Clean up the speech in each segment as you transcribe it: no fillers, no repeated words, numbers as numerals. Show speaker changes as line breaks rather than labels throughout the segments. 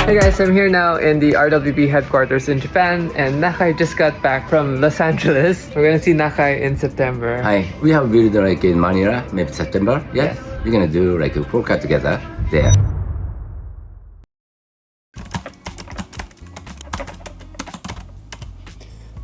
Hey guys, I'm here now in the RWB headquarters in Japan, and Nakai just got back from Los Angeles. We're gonna see Nakai in September.
Hi, we have built like in Manila, maybe September. Yeah, we're gonna do like a podcast together there.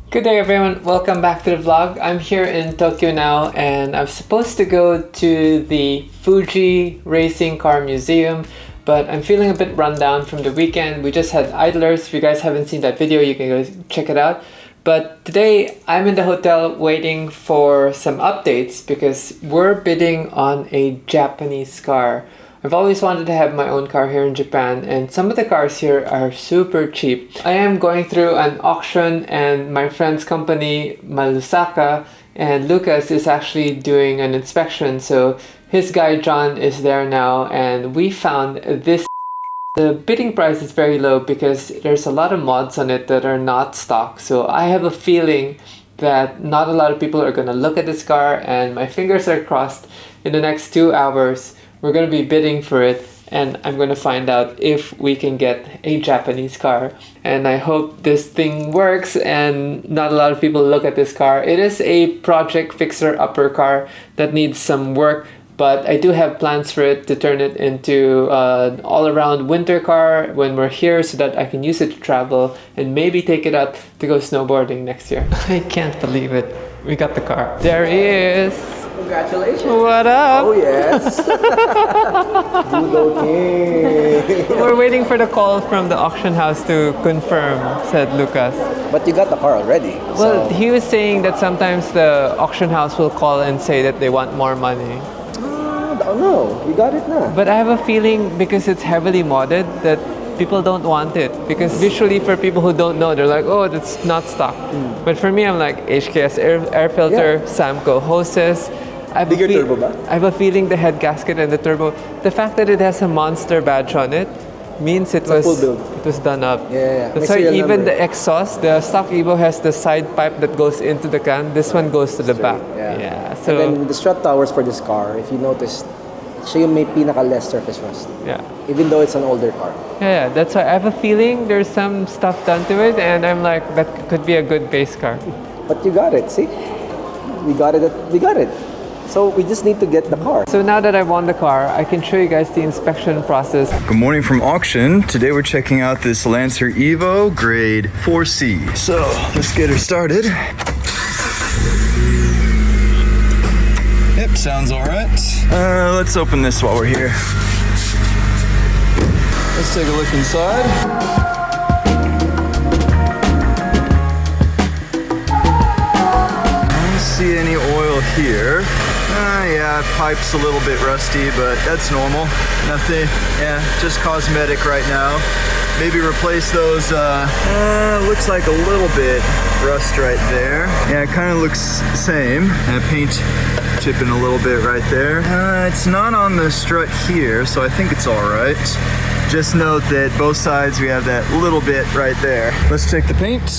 Good day everyone, welcome back to the vlog. I'm here in Tokyo now and I'm supposed to go to the Fuji Racing Car Museum, but I'm feeling a bit run down from the weekend. We just had idlers. If you guys haven't seen that video, you can go check it out. But today I'm in the hotel waiting for some updates because we're bidding on a Japanese car. I've always wanted to have my own car here in Japan, and some of the cars here are super cheap. I am going through an auction, and my friend's company, Malusaka, and Lucas is actually doing an inspection. So his guy John is there now, and we found this. The bidding price is very low because there's a lot of mods on it that are not stock. So I have a feeling that not a lot of people are gonna look at this car, and my fingers are crossed. In the next 2 hours, we're going to be bidding for it, and I'm going to find out if we can get a Japanese car. And I hope this thing works and not a lot of people look at this car. It is a project fixer-upper car that needs some work, but I do have plans for it to turn it into an all-around winter car when we're here so that I can use it to travel and maybe take it out to go snowboarding next year. I can't believe it. We got the car. There he is.
Congratulations.
What up?
Oh, yes. Good.
We're waiting for the call from the auction house to confirm, said Lucas.
But you got the car already.
Well,
so.
he was saying that sometimes the auction house will call and say that they want more money.
Oh, no. You got it now.
But I have a feeling because it's heavily modded that people don't want it. Because visually for people who don't know, they're like, oh, that's not stock. But for me, I'm like, HKS air filter, Samco hoses.
Bigger turbo ba?
I have a feeling the head gasket and the turbo, the fact that it has a monster badge on it means it was
full build.
It was done up.
Yeah.
That's why even the exhaust, the stock Evo has the side pipe that goes into the can. This one goes to the back. Yeah. So
and then the strut towers for this car, if you notice, siya yung may pinaka-less surface rust.
Yeah.
Even though it's an older car.
Yeah, that's why I have a feeling there's some stuff done to it, and I'm like, that could be a good base car.
But you got it, see? We got it. We got it. So we just need to get the car.
So now that I won the car, I can show you guys the inspection process.
Good morning from auction. Today we're checking out this Lancer Evo grade 4C. So let's get her started. Yep, sounds all right. Let's open this while we're here. Let's take a look inside. I don't see any oil here. Yeah, pipe's a little bit rusty, but that's normal. Nothing, just cosmetic right now. Maybe replace those, looks like a little bit rust right there. Yeah, it kind of looks the same. Paint chipping a little bit right there. It's not on the strut here, so I think it's all right. Just note that both sides we have that little bit right there. Let's check the paint.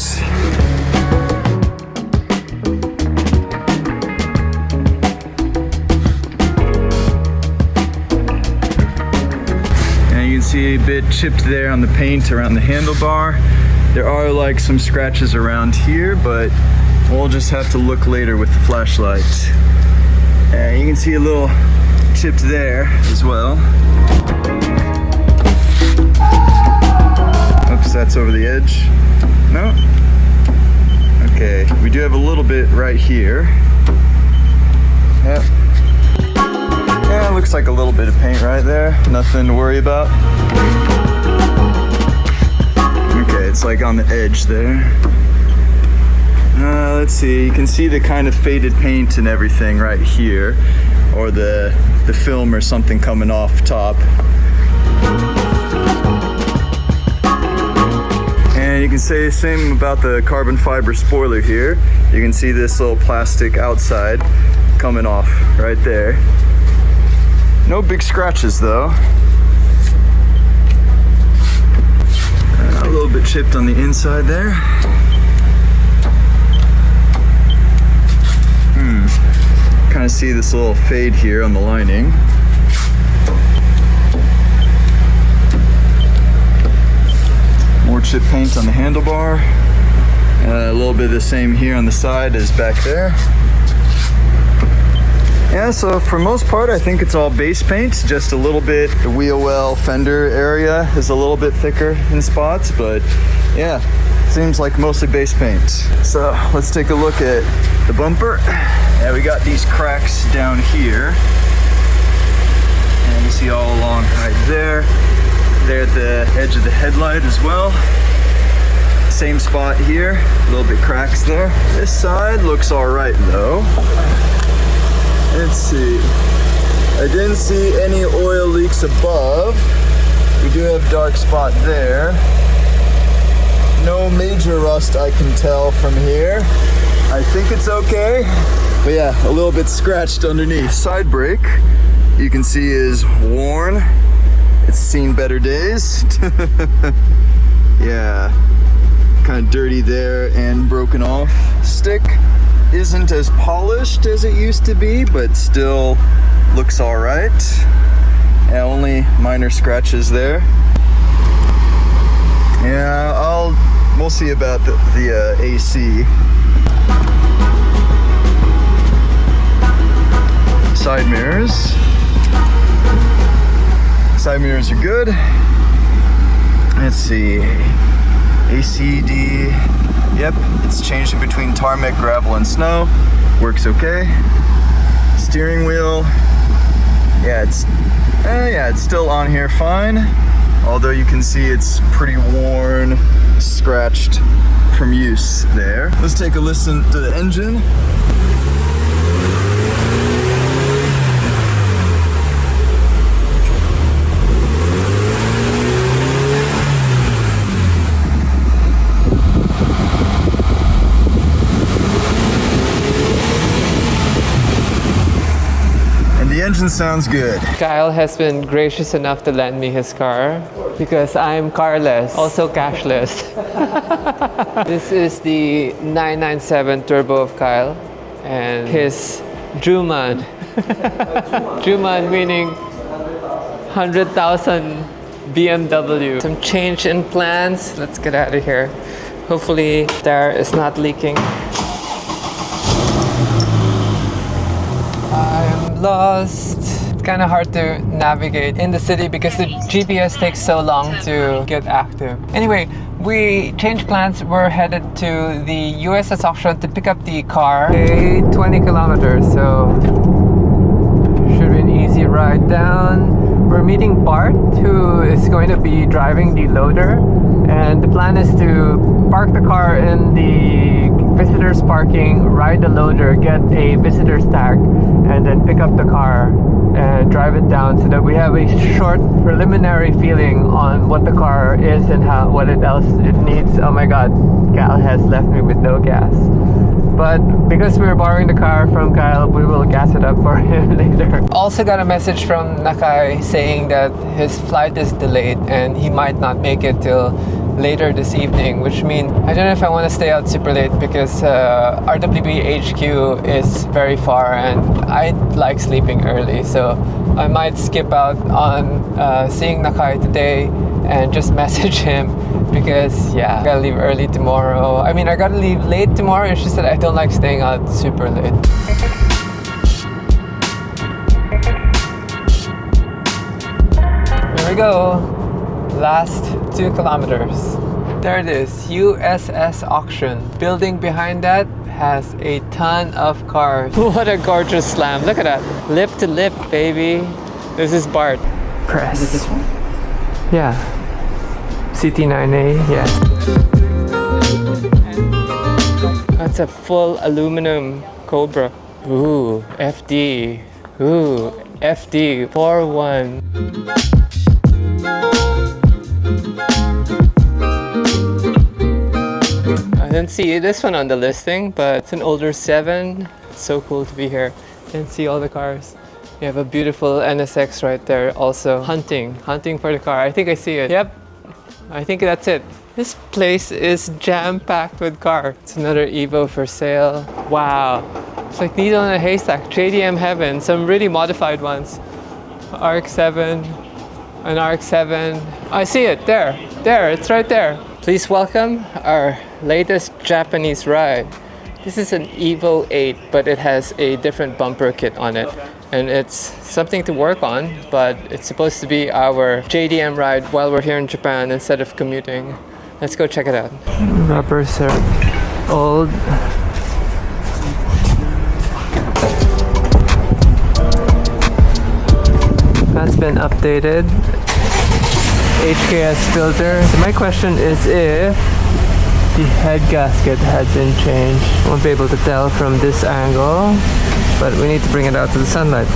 See a bit chipped there on the paint around the handlebar. There are like some scratches around here, but we'll just have to look later with the flashlight. And you can see a little chipped there as well. Oops, that's over the edge. No? Okay, we do have a little bit right here. Yep. Yeah, looks like a little bit of paint right there. Nothing to worry about. Okay, it's like on the edge there. Let's see, you can see the kind of faded paint and everything right here. Or the film or something coming off top. And you can say the same about the carbon fiber spoiler here. You can see this little plastic outside coming off right there. No big scratches though. A little bit chipped on the inside there. Kind of see this little fade here on the lining. dealership paint on the handlebar. A little bit of the same here on the side as back there. Yeah, so for most part, I think it's all base paint. Just a little bit, the wheel well fender area is a little bit thicker in spots, but yeah, seems like mostly base paint. So let's take a look at the bumper. Yeah, we got these cracks down here. And you see all along right there. There at the edge of the headlight as well. Same spot here, a little bit cracks there. This side looks all right though. Let's see. I didn't see any oil leaks above. We do have dark spot there. No major rust I can tell from here. I think it's okay. But yeah, a little bit scratched underneath. Side brake, you can see is worn. It's seen better days. Yeah, kind of dirty there and broken off. Stick isn't as polished as it used to be, but still looks all right. And only minor scratches there. Yeah, we'll see about the AC. Side mirrors. Side mirrors are good. Let's see. ACD. Yep, it's changed in between tarmac, gravel, and snow. Works okay. Steering wheel. Yeah, it's still on here fine. Although you can see it's pretty worn, scratched from use there. Let's take a listen to the engine. The engine sounds good.
Kyle has been gracious enough to lend me his car because I'm carless, also cashless. This is the 997 Turbo of Kyle and his Juman. Juman meaning 100,000 BMW. Some change in plans. Let's get out of here. Hopefully there is not leaking. Lost. It's kind of hard to navigate in the city because the GPS takes so long to get active. Anyway, we changed plans. We're headed to the USS auction to pick up the car. 20 kilometers, so should be an easy ride down. We're meeting Bart, who is going to be driving the loader, and the plan is to park the car in the visitors parking, ride the loader, get a visitor's tag, and then pick up the car and drive it down so that we have a short preliminary feeling on what the car is and what else it needs. Oh my god, Kyle has left me with no gas. But because we're borrowing the car from Kyle, we will gas it up for him later. Also got a message from Nakai saying that his flight is delayed and he might not make it till later this evening, which means I don't know if I want to stay out super late because RWB HQ is very far and I like sleeping early, so I might skip out on seeing Nakai today and just message him because yeah, I gotta leave early tomorrow. I mean, I gotta leave late tomorrow. It's just that I don't like staying out super late. Here we go. Last 2 kilometers. There it is, USS auction. Building behind that has a ton of cars. What a gorgeous slam. Look at that. Lip to lip, baby. This is Bart. Press. Is it this one? Yeah. CT9A, yeah. That's a full aluminum Cobra. Ooh, FD. Ooh, FD 4-1. I didn't see this one on the listing, but it's an older 7. It's so cool to be here and see all the cars. You have a beautiful NSX right there also. Hunting for the car. I think I see it. Yep, I think that's it. This place is jam-packed with cars. It's another Evo for sale. Wow, it's like needle in a haystack. JDM heaven, some really modified ones. RX-7, an RX-7. I see it, there, it's right there. Please welcome our latest Japanese ride. This is an Evo 8, but it has a different bumper kit on it. And it's something to work on, but it's supposed to be our JDM ride while we're here in Japan instead of commuting. Let's go check it out. Rubber syrup. Old. That's been updated. HKS filter. So my question is if the head gasket had been changed. Won't be able to tell from this angle, but we need to bring it out to the sunlight.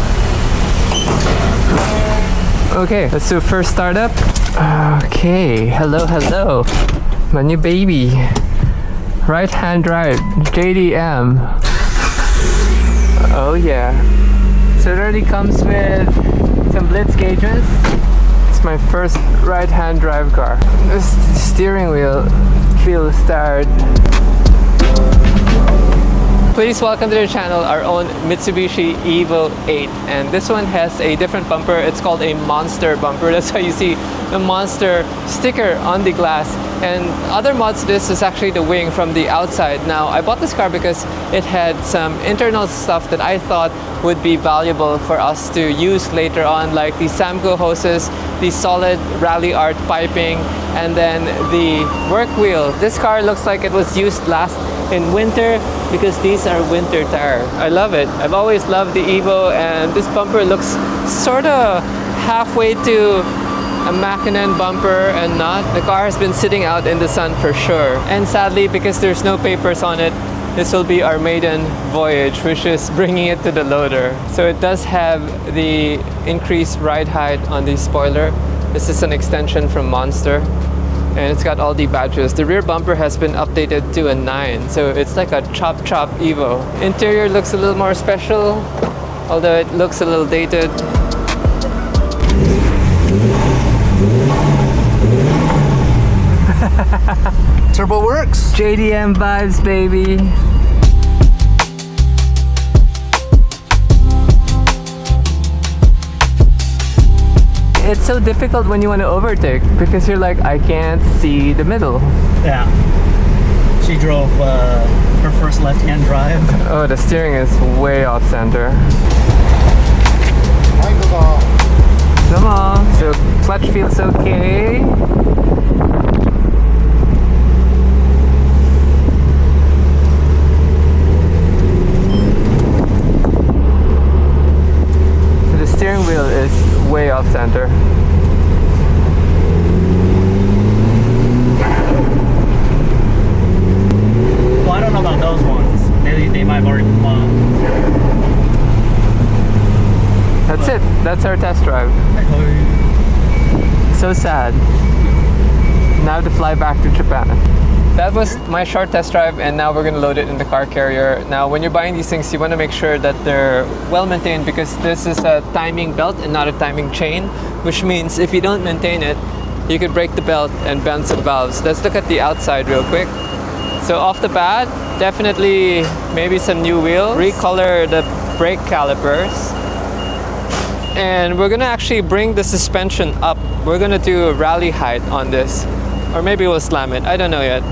Okay, let's do first startup. Okay, hello, hello. My new baby. Right hand drive, JDM. Oh yeah. So it already comes with some blitz gauges. It's my first right hand drive car. This steering wheel feels tired. Please welcome to the channel our own Mitsubishi Evo 8, and this one has a different bumper. It's called a monster bumper. That's why you see the monster sticker on the glass. And other mods to this is actually the wing from the outside. Now I bought this car because it had some internal stuff that I thought would be valuable for us to use later on, like the Samco hoses, the solid rally art piping, and then the work wheel. This car looks like it was used last in winter because these are winter tires. I love it. I've always loved the Evo, and this bumper looks sort of halfway to a Mackinnon bumper and not. The car has been sitting out in the sun for sure. And sadly, because there's no papers on it, this will be our maiden voyage, which is bringing it to the loader. So it does have the increased ride height on the spoiler. This is an extension from Monster. And it's got all the badges. The rear bumper has been updated to a 9, so it's like a chop Evo. Interior looks a little more special, although it looks a little dated.
Turbo works.
JDM vibes, baby. It's so difficult when you want to overtake because you're like, I can't see the middle.
Yeah. She drove her first left-hand drive.
Oh, the steering is way off center. Come on. So clutch feels okay. The steering wheel is way off center.
Well, I don't know about those ones. They might have already come on.
That's it. That's our test drive. So sad. Now to fly back to Japan. That was my short test drive, and now we're going to load it in the car carrier. Now when you're buying these things, you want to make sure that they're well maintained because this is a timing belt and not a timing chain, which means if you don't maintain it, you could break the belt and bend some valves. Let's look at the outside real quick. So off the bat, definitely maybe some new wheels, recolor the brake calipers, and we're going to actually bring the suspension up. We're going to do a rally height on this, or maybe we'll slam it, I don't know yet.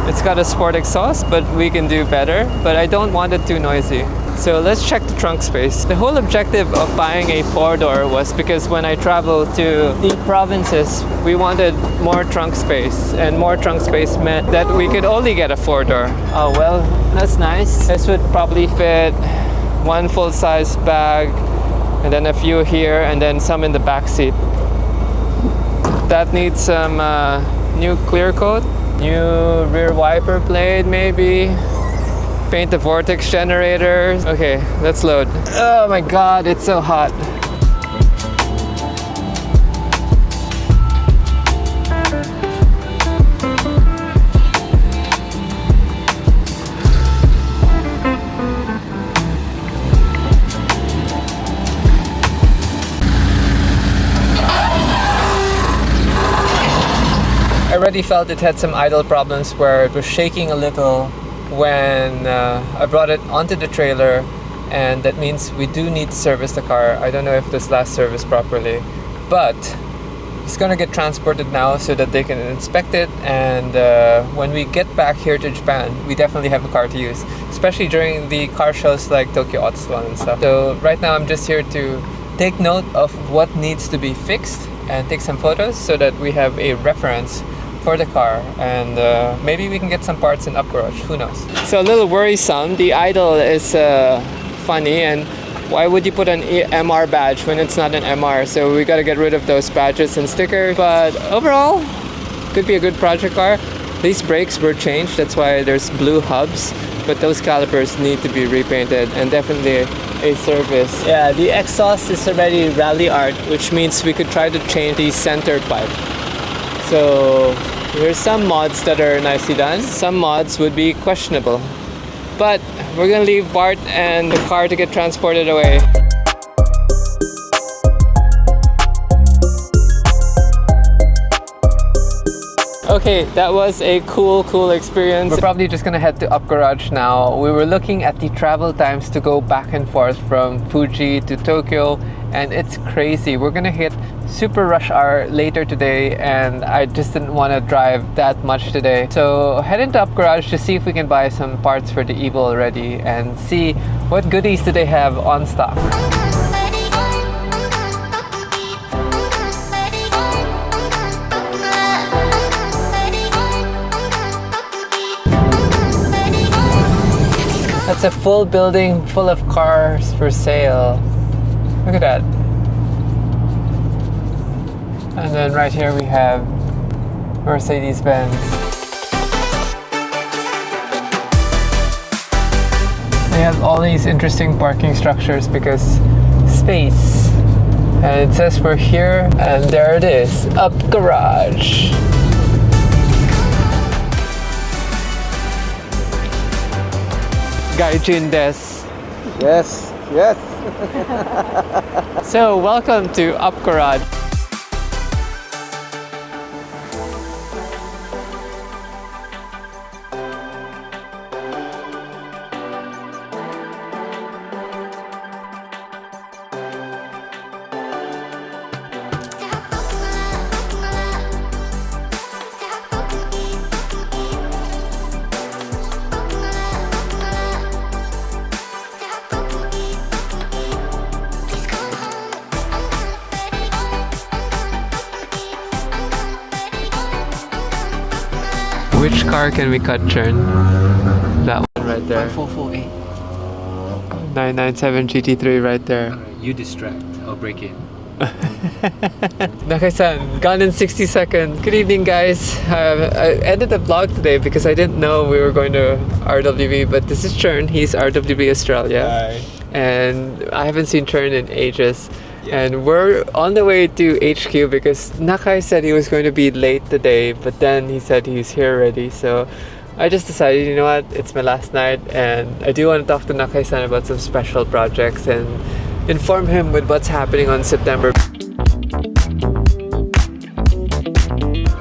It's got a sport exhaust, but we can do better, but I don't want it too noisy. So let's check the trunk space. The whole objective of buying a 4-door was because when I traveled to the provinces, we wanted more trunk space, and more trunk space meant that we could only get a 4-door. Oh well, that's nice. This would probably fit one full-size bag, and then a few here, and then some in the back seat. That needs some new clear coat, new rear wiper blade maybe, paint the vortex generators. Okay, let's load. Oh my god, it's so hot. I already felt it had some idle problems where it was shaking a little when I brought it onto the trailer, and that means we do need to service the car. I don't know if this last serviced properly, but It's gonna get transported now so that they can inspect it, and when we get back here to Japan, we definitely have a car to use, especially during the car shows like Tokyo Auto and stuff. So right now I'm just here to take note of what needs to be fixed and take some photos so that we have a reference for the car, and maybe we can get some parts in Up Garage, who knows. So a little worrisome, the idle is funny, and why would you put an MR badge when it's not an MR? So we gotta get rid of those badges and stickers, but overall, could be a good project car. These brakes were changed, that's why there's blue hubs, but those calipers need to be repainted and definitely a service. Yeah, the exhaust is already rally art, which means we could try to change the center pipe. So there's some mods that are nicely done. Some mods would be questionable. But we're gonna leave Bart and the car to get transported away. Okay, that was a cool experience. We're probably just gonna head to Up Garage now. We were looking at the travel times to go back and forth from Fuji to Tokyo, and it's crazy. We're gonna hit super rush hour later today, and I just didn't want to drive that much today. So head into Up Garage to see if we can buy some parts for the Evo already and see what goodies do they have on stock. That's a full building full of cars for sale. Look at that. And then right here we have Mercedes-Benz. They have all these interesting parking structures because space. And it says we're here, and there it is, Up Garage. Gaijin des.
Yes, yes.
So welcome to Up Garage. Which car can we cut turn? That one right there.
448.
997 GT3 right there.
You distract. I'll break in.
Nakai-san, gone in 60 seconds. Good evening, guys. I ended the vlog today because I didn't know we were going to RWB, but this is Chern. He's RWB Australia.
Hi.
And I haven't seen Chern in ages. And we're on the way to HQ because Nakai said he was going to be late today, but then he said he's here already. So I just decided, you know what, it's my last night, and I do want to talk to Nakai-san about some special projects and inform him with what's happening on September.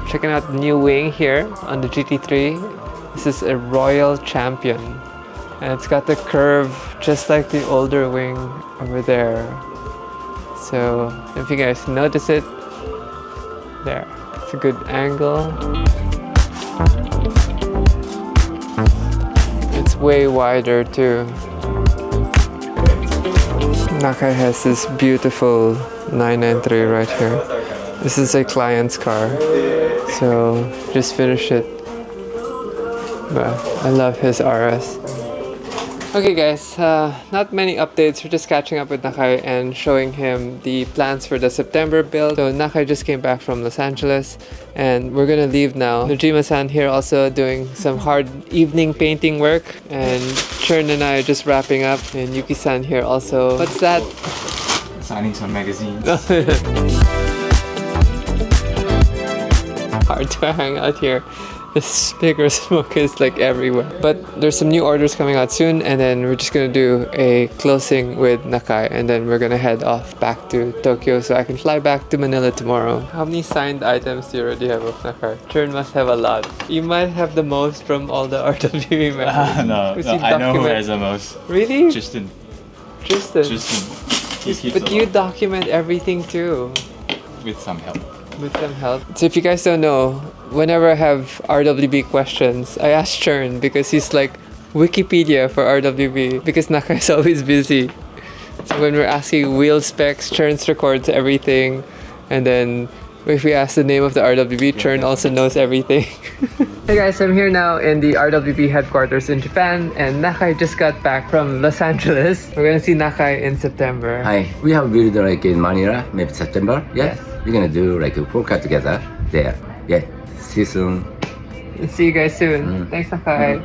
Checking out the new wing here on the GT3. This is a Royal Champion, and it's got the curve just like the older wing over there. So if you guys notice it, there, it's a good angle. It's way wider too. Nakai has this beautiful 993 right here. This is a client's car, so just finished it. But I love his RS. Okay guys, not many updates. We're just catching up with Nakai and showing him the plans for the September build. So Nakai just came back from Los Angeles and we're gonna leave now. Nojima-san here also doing some hard evening painting work, and Chern and I are just wrapping up, and Yuki-san here also. What's that?
Signing some magazines.
Hard to hang out here. The cigarette smoke is like everywhere. But there's some new orders coming out soon, and then we're just gonna do a closing with Nakai, and then we're gonna head off back to Tokyo so I can fly back to Manila tomorrow. How many signed items do you already have of Nakai? Chern must have a lot. You might have the most from all the RWB members.
No, I know who has the most.
Really?
Tristan.
Tristan.
He keeps
But
a
you
lot.
document everything too.
With some help.
with some help. So if you guys don't know, whenever I have RWB questions, I ask Chern because he's like Wikipedia for RWB because Nakai is always busy. So when we're asking wheel specs, Chern records everything, and then if we ask the name of the RWB, Chern also knows everything. Hey guys, I'm here now in the RWB headquarters in Japan, and Nakai just got back from Los Angeles. We're gonna see Nakai in September.
Hi, we have built like in Manila, maybe September. Yeah,
Yes.
we're gonna do like a full car together there. Yeah, see you soon.
See you guys soon. Thanks, Nakai.